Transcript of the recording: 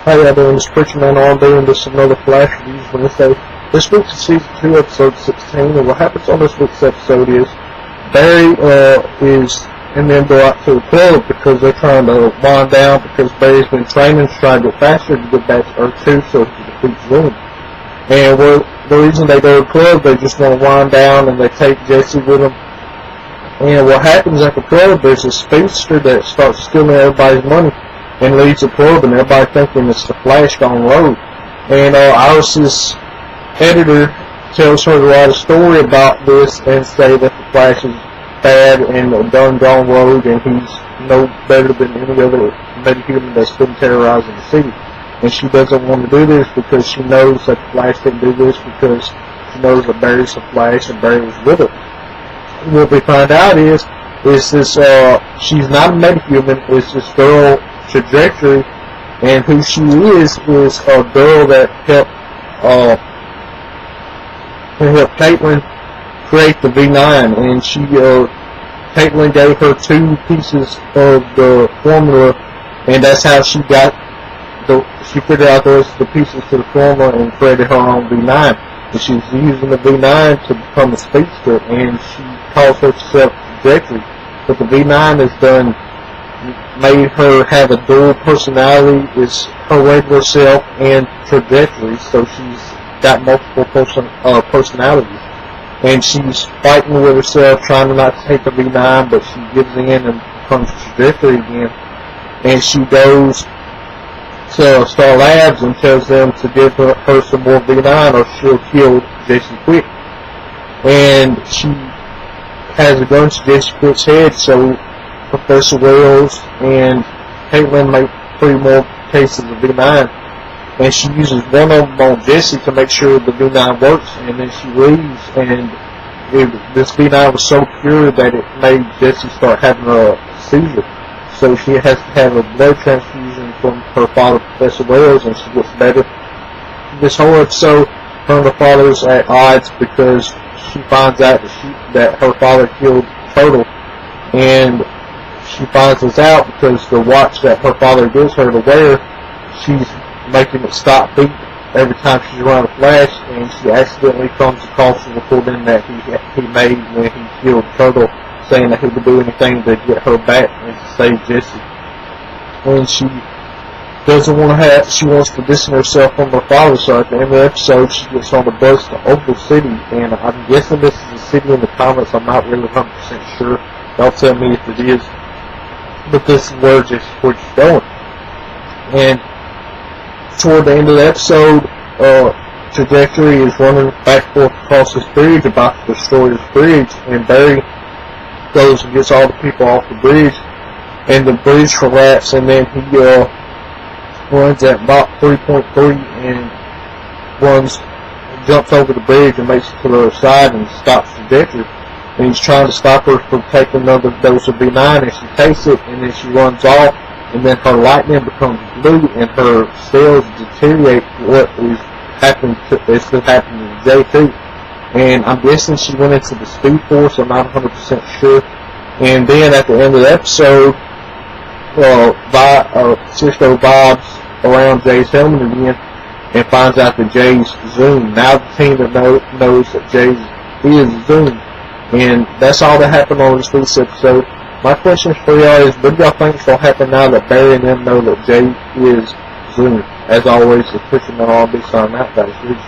Hey, everyone, it's Preacher Man R&B, and this is another Flash Reviews Wednesday. This week's Season 2, Episode 16, and what happens on this week's episode is Barry and them go out to the club because they're trying to wind down because Barry's been training to try to go faster to get back to Earth 2 so he can defeat Zoom. And the reason they go to the club, they just want to wind down, and they take Jesse with them. And what happens at the club, there's a speedster that starts stealing everybody's money and leaves the club, and everybody thinking it's the Flash gone rogue. And Iris's editor tells her to write a story about this and say that the Flash is bad and done gone rogue, and he's no better than any other metahuman that's been terrorizing the city. And she doesn't want to do this because she knows that the Flash didn't do this because she knows that Barry's the Flash and Barry was with her. What we find out is this she's not a metahuman, it's this girl Trajectory, and who she is a girl that helped Caitlin create the V9, and Caitlin gave her 2 pieces of the formula, and that's how she figured out those the pieces to the formula and created her own V9. And she's using the V9 to become a speedster, and she calls herself Trajectory. But the V9 is made her have a dual personality. It's her regular self and Trajectory, so she's got multiple personalities. And she's fighting with herself, trying to not take the V9, but she gives in and becomes Trajectory again. And she goes to Star Labs and tells them to give her some more V9 or she'll kill Jason Quick. And she has a gun to Jason Quick's head, so Professor Wells and Caitlin make 3 more cases of V9, and she uses one of them on Jesse to make sure the V9 works, and then she leaves, and this V9 was so pure that it made Jesse start having a seizure, so she has to have a blood transfusion from her father, Professor Wells, and she gets better. This whole episode, her and her father's at odds because she finds out that her father killed Turtle, and she finds this out because the watch that her father gives her to wear, she's making it stop beat every time she's around the Flash, and she accidentally comes across the recording that he made when he killed Turtle, saying that he would do anything to get her back and to save Jesse. And she doesn't want to she wants to distance herself from her father, so at the end of the episode she gets on the bus to Opal City, and I'm guessing this is a city in the comics. I'm not really 100% sure. Y'all tell me if it is. But this is where Jesse Quick's going. And toward the end of the episode, Trajectory is running back and forth across this bridge, about to destroy this bridge, and Barry goes and gets all the people off the bridge, and the bridge collapses, and then he runs at Mach 3.3 and jumps over the bridge and makes it to the other side and stops Trajectory. And he's trying to stop her from taking another dose of V9, and she takes it, and then she runs off, and then her lightning becomes blue, and her cells deteriorate. What is happening it's been happening to J2. And I'm guessing she went into the Speed Force, I'm not 100% sure. And then at the end of the episode, Cisco vibes around Jay's helmet again, and finds out that Jay's Zoom. Now the team that knows that Jay is Zoom. And that's all that happened on this week's episode. My question for y'all is, what do y'all think is going to happen now that Barry and them know that Jay is Zoom? As always, the Preacher Man R&B signing out. That is Ridge.